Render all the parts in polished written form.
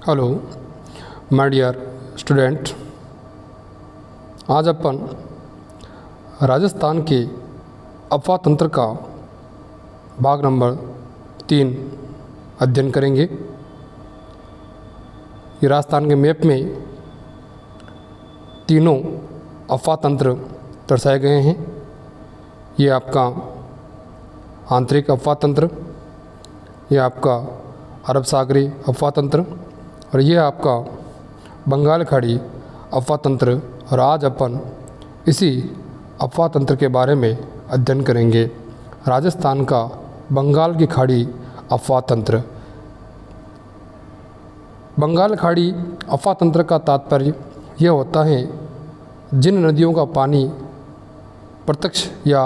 Hello my dear student, आज अपन राजस्थान के अफवाह तंत्र का भाग नंबर 3 अध्ययन करेंगे। ये राजस्थान के मैप में तीनों अफवाह तंत्र दर्शाए गए हैं। ये आपका आंतरिक अफवाह तंत्र, ये आपका अरब सागरी अफवाह तंत्र और ये आपका बंगाल खाड़ी अफवाह तंत्र। और आज अपन इसी अफवाह तंत्र के बारे में अध्ययन करेंगे। राजस्थान का बंगाल की खाड़ी अफवाह तंत्र। बंगाल खाड़ी अफवाह तंत्र का तात्पर्य यह होता है जिन नदियों का पानी प्रत्यक्ष या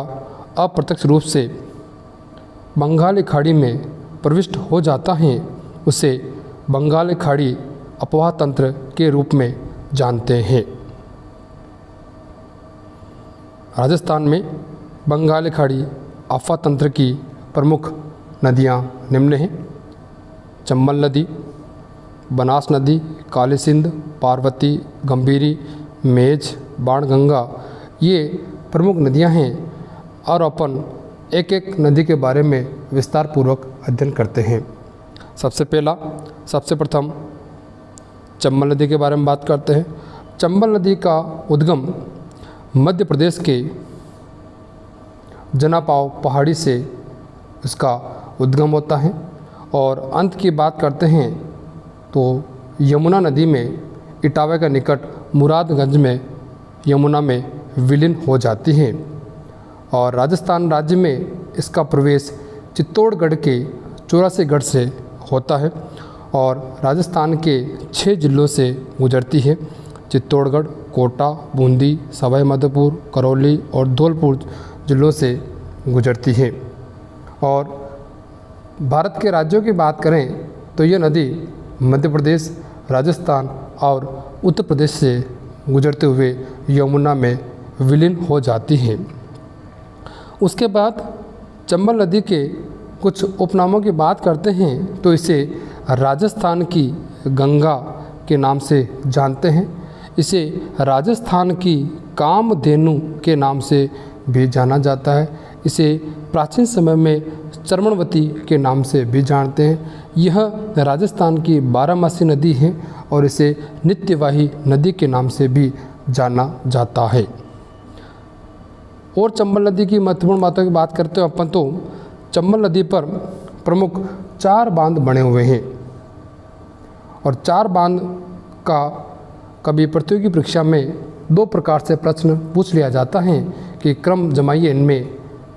अप्रत्यक्ष रूप से बंगाल खाड़ी में प्रविष्ट हो जाता है उसे बंगाल खाड़ी अफवाह तंत्र के रूप में जानते हैं। राजस्थान में बंगाल खाड़ी अफवाह तंत्र की प्रमुख नदियां निम्न हैं: चंबल नदी, बनास नदी, काली सिंध, पार्वती, गंभीरी, मेज, बाणगंगा, ये प्रमुख नदियां हैं। और अपन एक एक नदी के बारे में विस्तार पूर्वक अध्ययन करते हैं। सबसे प्रथम चंबल नदी के बारे में बात करते हैं। चंबल नदी का उद्गम मध्य प्रदेश के जनापाव पहाड़ी से इसका उद्गम होता है। और अंत की बात करते हैं तो यमुना नदी में इटावा के निकट मुरादगंज में यमुना में विलीन हो जाती है। और राजस्थान राज्य में इसका प्रवेश चित्तौड़गढ़ के 84 गढ़ से होता है और राजस्थान के 6 जिलों से गुजरती है: चित्तौड़गढ़, कोटा, बूंदी, सवाई माधोपुर, करौली और धौलपुर जिलों से गुजरती है। और भारत के राज्यों की बात करें तो ये नदी मध्य प्रदेश, राजस्थान और उत्तर प्रदेश से गुजरते हुए यमुना में विलीन हो जाती है। उसके बाद चंबल नदी के कुछ उपनामों की बात करते हैं तो इसे राजस्थान की गंगा के नाम से जानते हैं। इसे राजस्थान की कामधेनु के नाम से भी जाना जाता है। इसे प्राचीन समय में चर्मणवती के नाम से भी जानते हैं। यह राजस्थान की 12मासी नदी है और इसे नित्यवाही नदी के नाम से भी जाना जाता है। और चंबल नदी की महत्वपूर्ण बातों की बात करते हैं अपन तो चंबल नदी पर प्रमुख 4 बांध बने हुए हैं। और 4 बांध का कभी प्रतियोगी परीक्षा में 2 प्रकार से प्रश्न पूछ लिया जाता है कि क्रम जमाइए इनमें।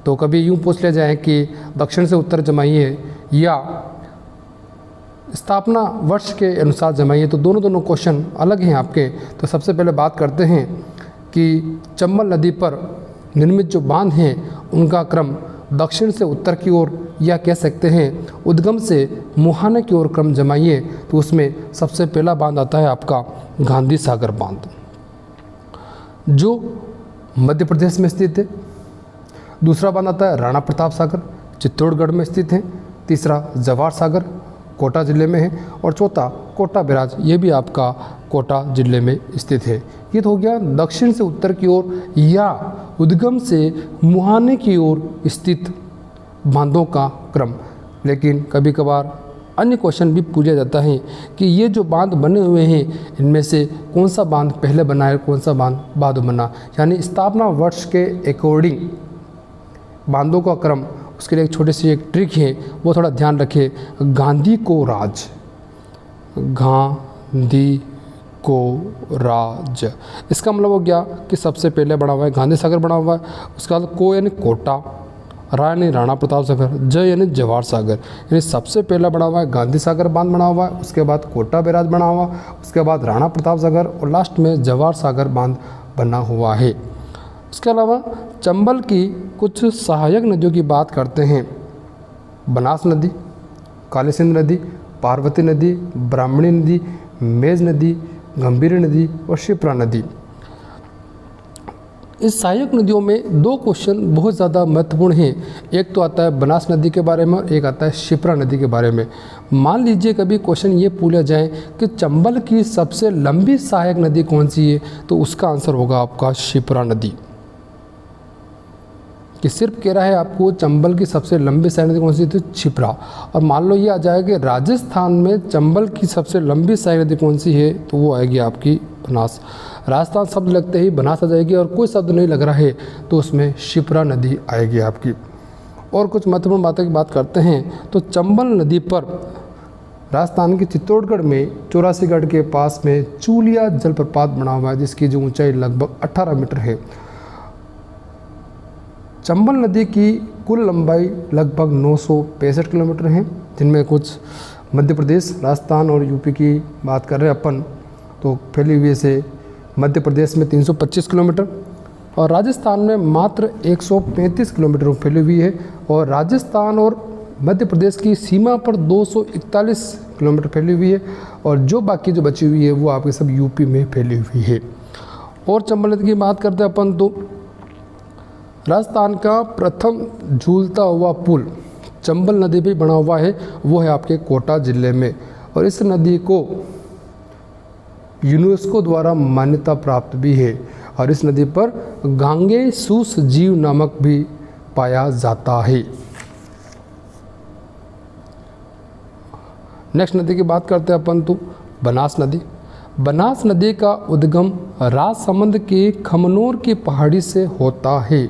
तो कभी यूँ पूछ लिया जाए कि दक्षिण से उत्तर जमाइए या स्थापना वर्ष के अनुसार जमाइए। तो दोनों क्वेश्चन अलग हैं आपके। तो सबसे पहले बात करते हैं कि चंबल नदी पर निर्मित जो बांध हैं उनका क्रम दक्षिण से उत्तर की ओर या कह सकते हैं उद्गम से मुहाने की ओर क्रम जमाइए। तो उसमें सबसे पहला बांध आता है आपका गांधी सागर बांध, जो मध्य प्रदेश में स्थित है। दूसरा बांध आता है राणा प्रताप सागर, चित्तौड़गढ़ में स्थित है। तीसरा जवाहर सागर, कोटा जिले में है। और चौथा कोटा बैराज, ये भी आपका कोटा जिले में स्थित है। ये तो हो गया दक्षिण से उत्तर की ओर या उद्गम से मुहाने की ओर स्थित बांधों का क्रम। लेकिन कभी कभार अन्य क्वेश्चन भी पूछा जाता है कि ये जो बांध बने हुए हैं इनमें से कौन सा बांध पहले बना है, कौन सा बांध बाद बना। यानी स्थापना वर्ष के अकॉर्डिंग बांधों का क्रम, उसके लिए एक छोटी सी एक ट्रिक है, वो थोड़ा ध्यान रखें। गांधी को राज, गांधी को राज, इसका मतलब हो गया कि सबसे पहले बना हुआ है गांधी सागर बना हुआ है। उसके बाद को यानी कोटा, रा यानी राणा प्रताप सागर, ज यानी जवाहर सागर। यानी सबसे पहला बना हुआ है गांधी सागर बांध बना हुआ है, उसके बाद कोटा बैराज बना हुआ, उसके बाद राणा प्रताप सागर और लास्ट में जवाहर सागर बांध बना हुआ है। इसके अलावा चंबल की कुछ सहायक नदियों की बात करते हैं: बनास नदी, काली सिंध नदी, पार्वती नदी, ब्राह्मणी नदी, मेज नदी, गंभीरी नदी और शिप्रा नदी। इस सहायक नदियों में दो क्वेश्चन बहुत ज़्यादा महत्वपूर्ण हैं। एक तो आता है बनास नदी के बारे में और एक आता है शिप्रा नदी के बारे में। मान लीजिए कभी क्वेश्चन ये पूछा जाए कि चंबल की सबसे लंबी सहायक नदी कौन सी है, तो उसका आंसर होगा आपका शिप्रा नदी। कि सिर्फ कह रहा है आपको चंबल की सबसे लंबी सहायक नदी कौन सी, तो शिप्रा। और मान लो ये आ जाएगा कि राजस्थान में चंबल की सबसे लंबी सहायक नदी कौन सी है, तो वो आएगी आपकी बनास। राजस्थान शब्द लगते ही बनास आ जाएगी, और कोई शब्द नहीं लग रहा है तो उसमें शिप्रा नदी आएगी आपकी। और कुछ महत्वपूर्ण बातों की बात करते हैं तो चंबल नदी पर राजस्थान के चित्तौड़गढ़ में 84गढ़ के पास में चूलिया जलप्रपात बना हुआ है, जिसकी जो ऊंचाई लगभग 18 मीटर है। चंबल नदी की कुल लंबाई लगभग 965 किलोमीटर है, जिनमें कुछ मध्य प्रदेश, राजस्थान और यूपी की बात कर रहे हैं अपन तो फैली हुई से मध्य प्रदेश में 325 किलोमीटर और राजस्थान में मात्र 135 किलोमीटर फैली हुई है। और राजस्थान और मध्य प्रदेश की सीमा पर 241 किलोमीटर फैली हुई है, और जो बाकी जो बची हुई है वो आपके सब यूपी में फैली हुई है। और चंबल नदी की बात करते हैं अपन तो राजस्थान का प्रथम झूलता हुआ पुल चंबल नदी पे बना हुआ है, वो है आपके कोटा जिले में। और इस नदी को यूनेस्को द्वारा मान्यता प्राप्त भी है, और इस नदी पर गांगे सूस जीव नामक भी पाया जाता है। नेक्स्ट नदी की बात करते हैं अपन तो बनास नदी। बनास नदी का उद्गम राजसमंद के खमनोर की पहाड़ी से होता है,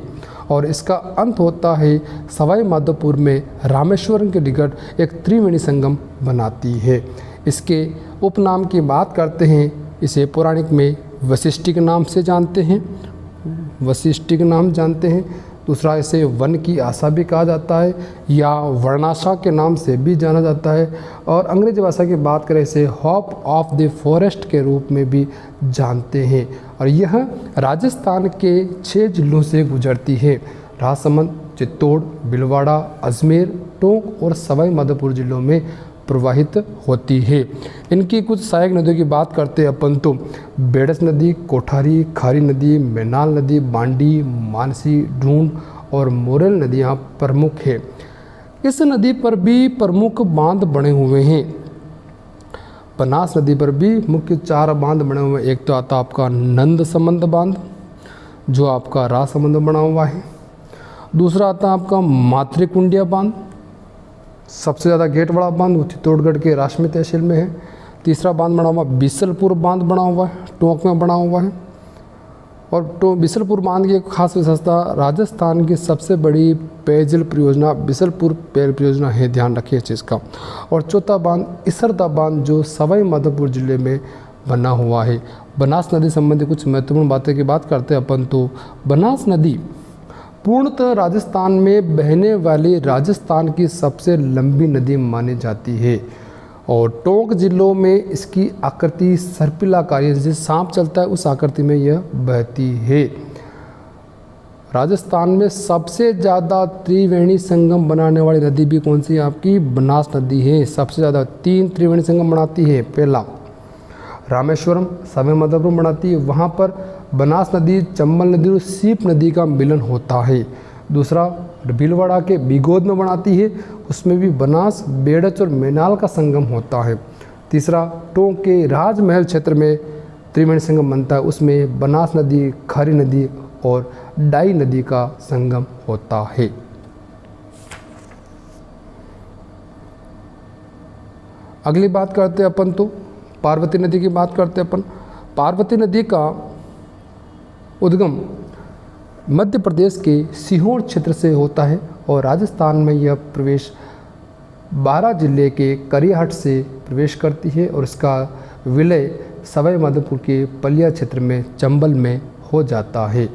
और इसका अंत होता है सवाई माधोपुर में रामेश्वरम के निकट एक त्रिवेणी संगम बनाती है। इसके उपनाम की बात करते हैं, इसे पौराणिक में वशिष्ठिक नाम से जानते हैं, वशिष्ठिक नाम जानते हैं। दूसरा इसे वन की आशा भी कहा जाता है या वर्णाशा के नाम से भी जाना जाता है, और अंग्रेजी भाषा की बात करें इसे हॉप ऑफ द फॉरेस्ट के रूप में भी जानते हैं। और यह राजस्थान के 6 जिलों से गुजरती है, राजसमंद, चित्तौड़, भीलवाड़ा, अजमेर, टोंक और सवाई माधोपुर जिलों में प्रवाहित होती है। इनकी कुछ सहायक नदियों की बात करते हैं अपन तो बेड़स नदी, कोठारी, खारी नदी, मैनाल नदी, बांडी, मानसी, ढूंढ और मोरेल नदियाँ प्रमुख है। इस नदी पर भी प्रमुख बांध बने हुए हैं। बनास नदी पर भी मुख्य 4 बांध बने हुए हैं। एक तो आता आपका नंद संबंध बांध, जो आपका राजसमंद बना हुआ है। दूसरा आता आपका मातृकुंडिया बांध, सबसे ज़्यादा गेट बड़ा बांध वो चित्तौड़गढ़ के राशमी तहसील में है। तीसरा बांध बना हुआ बिसलपुर बांध बना हुआ है, टोंक में बना हुआ है। और बिसलपुर बांध की एक खास विशेषता, राजस्थान की सबसे बड़ी पेयजल परियोजना बिसलपुर पेय परियोजना है, ध्यान रखिए इस चीज़ का। और चौथा बांध इसरदा बांध, जो सवाई माधोपुर जिले में बना हुआ है। बनास नदी संबंधी कुछ महत्वपूर्ण बातें की बात करते हैं अपन तो बनास नदी पूर्णतः राजस्थान में बहने वाली राजस्थान की सबसे लंबी नदी मानी जाती है, और टोंक जिलों में इसकी आकृति सर्पिलाकार है, जैसे सांप चलता है उस आकृति में यह बहती है। राजस्थान में सबसे ज़्यादा त्रिवेणी संगम बनाने वाली नदी भी कौन सी है, आपकी बनास नदी है। सबसे ज़्यादा 3 त्रिवेणी संगम बनाती है। पहला रामेश्वरम, सवाई माधोपुर बनाती है, वहाँ पर बनास नदी, चंबल नदी और सीप नदी का मिलन होता है। दूसरा भीलवाड़ा के बिगोद में बनाती है, उसमें भी बनास, बेड़च और मैनाल का संगम होता है। तीसरा टोंक के राजमहल क्षेत्र में त्रिवेणी संगम बनता है, उसमें बनास नदी, खारी नदी और डाई नदी का संगम होता है। अगली बात करते हैं अपन तो पार्वती नदी की बात करते हैं अपन। पार्वती नदी का उद्गम मध्य प्रदेश के सीहोर क्षेत्र से होता है, और राजस्थान में यह प्रवेश 12 जिले के करियाहट से प्रवेश करती है, और इसका विलय सवाई माधोपुर के पलिया क्षेत्र में चंबल में हो जाता है।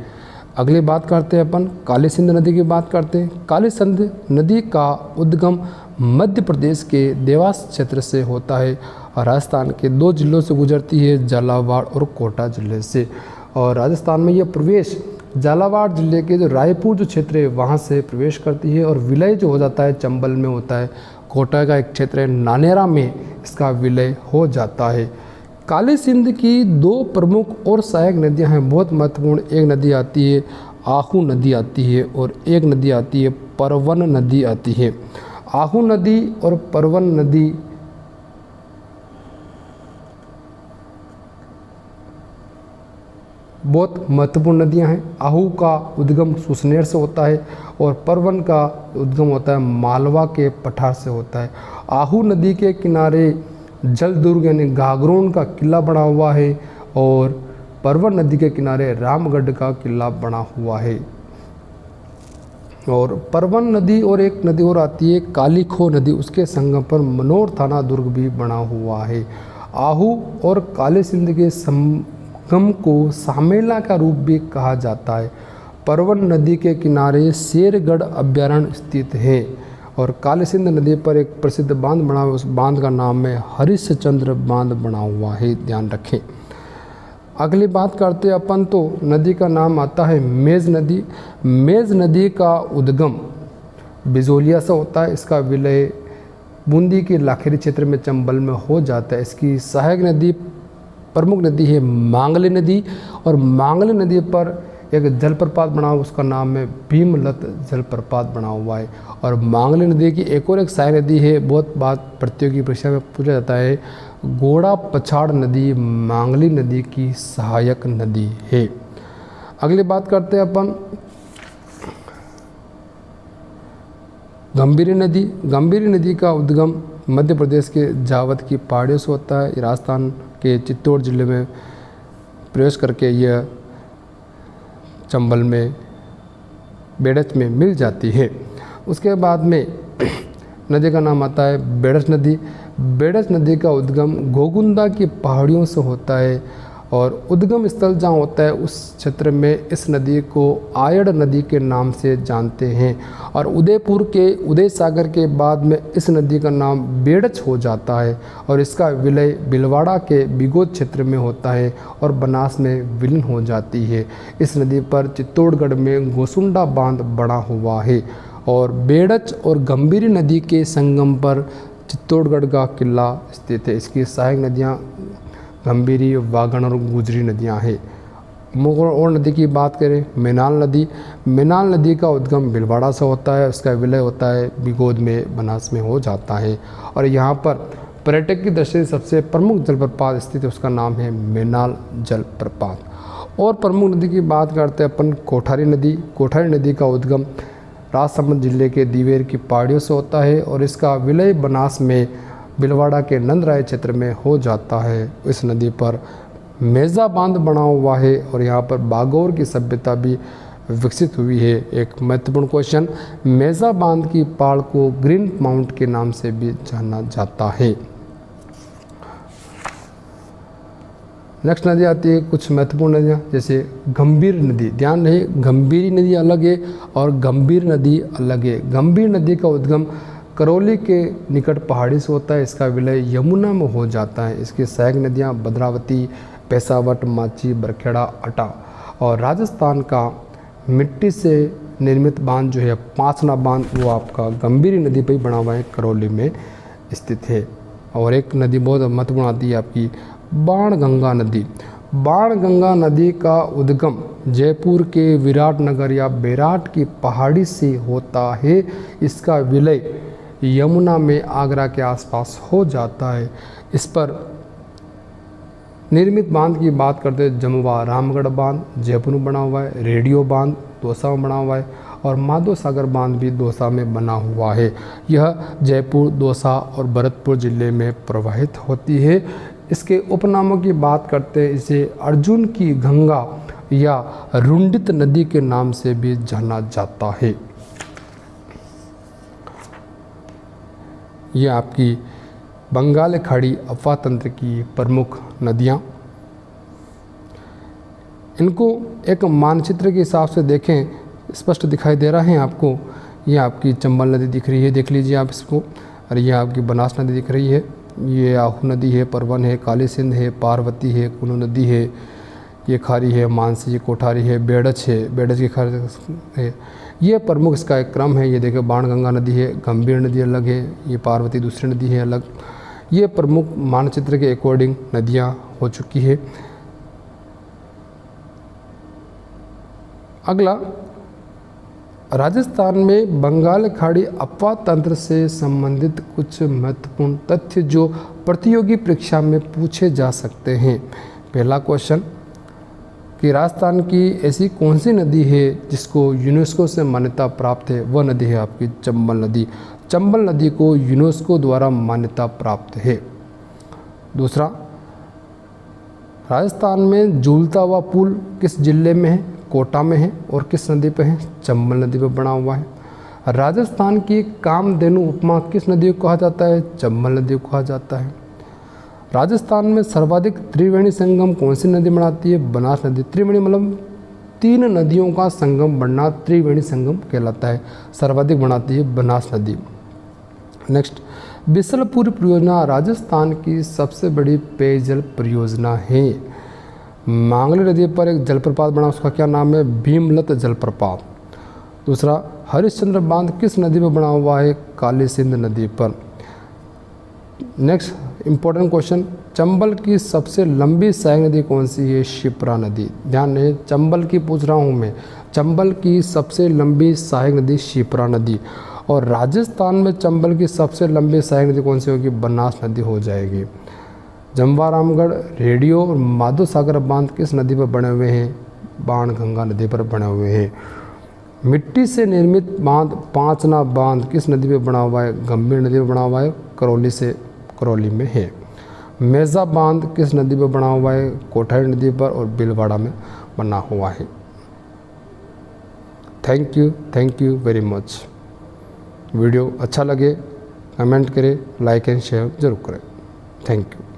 अगली बात करते हैं अपन काली सिंध नदी की बात करते हैं। काली सिंध नदी का उद्गम मध्य प्रदेश के देवास क्षेत्र से होता है, और राजस्थान के 2 जिलों से गुजरती है, झालावाड़ और कोटा जिले से। और राजस्थान में यह प्रवेश झालावाड़ जिले के जो रायपुर जो क्षेत्र है वहाँ से प्रवेश करती है, और विलय जो हो जाता है चंबल में होता है। कोटा का एक क्षेत्र है नानेरा में इसका विलय हो जाता है। काली सिंध की दो प्रमुख और सहायक नदियां हैं, बहुत महत्वपूर्ण। एक नदी आती है आहू नदी आती है और एक नदी आती है परवन नदी आती है। आहू नदी और परवन नदी बहुत महत्वपूर्ण नदियां हैं। आहू का उद्गम सुसनेर से होता है और परवन का उद्गम होता है मालवा के पठार से होता है। आहू नदी के किनारे जलदुर्ग यानी गागरोन का किला बना हुआ है और परवन नदी के किनारे रामगढ़ का किला बना हुआ है। और परवन नदी और एक नदी और आती है कालीखो नदी, उसके संगम पर मनोर थाना दुर्ग भी बना हुआ है। आहू और काली सिंध के संगम को सामेला का रूप भी कहा जाता है। परवन नदी के किनारे शेरगढ़ अभ्यारण्य स्थित है और काली सिंध नदी पर एक प्रसिद्ध बांध बना हुआ, उस बांध का नाम है हरिश्चंद्र बांध बना हुआ है, ध्यान रखें। अगली बात करते हैं अपन, तो नदी का नाम आता है मेज नदी। मेज नदी का उद्गम बिजोलिया से होता है, इसका विलय बूंदी के लाखेरी क्षेत्र में चंबल में हो जाता है। इसकी सहायक नदी प्रमुख नदी है मांगली नदी और मांगली नदी पर एक जलप्रपात बना हुआ, उसका नाम है भीमलत जलप्रपात बना हुआ है। और मांगली नदी की एक और एक सहायक नदी है, बहुत बात प्रतियोगी परीक्षा में पूछा जाता है, गोड़ा पछाड़ नदी मांगली नदी की सहायक नदी है। अगली बात करते हैं अपन गंभीरी नदी। गंभीरी नदी का उद्गम मध्य प्रदेश के जावद की पहाड़ियों से होता है। राजस्थान के चित्तौड़ जिले में प्रवेश करके यह चंबल में बेड़च में मिल जाती है। उसके बाद में नदी का नाम आता है बेड़च नदी। बेड़च नदी का उद्गम गोगुंदा की पहाड़ियों से होता है और उद्गम स्थल जहाँ होता है उस क्षेत्र में इस नदी को आयड़ नदी के नाम से जानते हैं। और उदयपुर के उदय सागर के बाद में इस नदी का नाम बेड़च हो जाता है और इसका विलय बिलवाड़ा के बिगोद क्षेत्र में होता है और बनास में विलीन हो जाती है। इस नदी पर चित्तौड़गढ़ में गोसुंडा बांध बना हुआ है और बेड़च और गंभीरी नदी के संगम पर चित्तौड़गढ़ का किला स्थित है। इसकी सहायक नदियाँ गंभीरी, वागड़ और गुजरी नदियाँ हैं। मुगल और नदी की बात करें, मेनाल नदी। मेनाल नदी का उद्गम भीलवाड़ा से होता है, उसका विलय होता है बिगोद में, बनास में हो जाता है। और यहाँ पर पर्यटक की दृष्टि से सबसे प्रमुख जलप्रपात स्थित है, उसका नाम है मेनाल जलप्रपात। और प्रमुख नदी की बात करते हैं अपन कोठारी नदी। कोठारी नदी का उद्गम राजसमंद जिले के दीवेर की पहाड़ियों से होता है और इसका विलय बनास में बिलवाड़ा के नंदराय क्षेत्र में हो जाता है। इस नदी पर मेजा बांध बना हुआ है और यहाँ पर बागौर की सभ्यता भी विकसित हुई है। एक महत्वपूर्ण क्वेश्चन, मेजा बांध की पहाड़ को ग्रीन माउंट के नाम से भी जाना जाता है। नेक्स्ट नदी आती है कुछ महत्वपूर्ण नदियाँ, जैसे गंभीर नदी। ध्यान रहे, गंभीरी नदी अलग है और गंभीर नदी अलग है। गंभीर नदी का उद्गम करौली के निकट पहाड़ी से होता है, इसका विलय यमुना में हो जाता है। इसकी सहायक नदियाँ भद्रावती, पेशावट, माची, बरखेड़ा, अटा। और राजस्थान का मिट्टी से निर्मित बांध जो है पांचना बांध, वो आपका गंभीरी नदी पर ही बना हुआ है, करौली में स्थित है। और एक नदी बहुत महत्वपूर्ण आती है आपकी बाणगंगा नदी। बाणगंगा नदी का उद्गम जयपुर के विराटनगर या बेराट की पहाड़ी से होता है। इसका विलय यमुना में आगरा के आसपास हो जाता है। इस पर निर्मित बांध की बात करते हैं, जमुआ रामगढ़ बांध जयपुर में बना हुआ है, रेडियो बांध दौसा में बना हुआ है और माधो सागर बांध भी दौसा में बना हुआ है। यह जयपुर, दौसा और भरतपुर जिले में प्रवाहित होती है। इसके उपनामों की बात करते हैं, इसे अर्जुन की गंगा या रुंडित नदी के नाम से भी जाना जाता है। यह आपकी बंगाल खाड़ी अफवाह तंत्र की प्रमुख नदियाँ। इनको एक मानचित्र के हिसाब से देखें, स्पष्ट दिखाई दे रहा है आपको। ये आपकी चंबल नदी दिख रही है, देख लीजिए आप इसको। और ये आपकी बनास नदी दिख रही है, ये आहू नदी है, परवन है, काली सिंध है, पार्वती है, कुल्लू नदी है, ये खारी है, मानसी, ये कोठारी है, बेड़च है, बेड़च की खारी है। ये प्रमुख इसका एक क्रम है। ये देखिए बाणगंगा नदी है, गंभीर नदी अलग है, ये पार्वती दूसरी नदी है अलग, ये प्रमुख मानचित्र के अकॉर्डिंग नदियाँ हो चुकी है। अगला, राजस्थान में बंगाल खाड़ी अपवाह तंत्र से संबंधित कुछ महत्वपूर्ण तथ्य जो प्रतियोगी परीक्षा में पूछे जा सकते हैं। पहला क्वेश्चन कि राजस्थान की ऐसी कौन सी नदी है जिसको यूनेस्को से मान्यता प्राप्त है। वह नदी है आपकी चंबल नदी। चंबल नदी को यूनेस्को द्वारा मान्यता प्राप्त है। दूसरा, राजस्थान में झूलता हुआ पुल किस जिले में है। कोटा में है। और किस नदी पे है। चंबल नदी पे बना हुआ है। राजस्थान की कामधेनु उपमा किस नदी को कहा जाता है। चंबल नदी को कहा जाता है। राजस्थान में सर्वाधिक त्रिवेणी संगम कौन सी नदी बनाती है। बनास नदी। त्रिवेणी मतलब 3 नदियों का संगम बनना त्रिवेणी संगम कहलाता है। सर्वाधिक बनाती है बनास नदी। नेक्स्ट, बिसलपुर परियोजना राजस्थान की सबसे बड़ी पेयजल परियोजना है। मांगली नदी पर एक जलप्रपात बना, उसका क्या नाम है। भीमलत जलप्रपात। दूसरा, हरिश्चंद्र बांध किस नदी पर बना हुआ है। काली सिंध नदी पर। नेक्स्ट इंपॉर्टेंट क्वेश्चन, चंबल की सबसे लंबी सहायक नदी कौन सी है। शिप्रा नदी। ध्यान रहे, चंबल की पूछ रहा हूँ मैं। चंबल की सबसे लंबी सहायक नदी शिप्रा नदी। और राजस्थान में चंबल की सबसे लंबी सहायक नदी कौन सी होगी। बनास नदी हो जाएगी। जमवारामगढ़, रेडियो और माधो सागर बांध किस नदी पर बने हुए हैं। बाणगंगा नदी पर बने हुए हैं। मिट्टी से निर्मित बांध पांचना बांध किस नदी पर बना हुआ है। गंभीर नदी पर बना हुआ है। करौली में है। मेजा बांध किस नदी पर बना हुआ है। कोठारी नदी पर और बिलवाड़ा में बना हुआ है। Thank you very much. Video अच्छा लगे कमेंट करें, लाइक एंड शेयर जरूर करें। Thank you.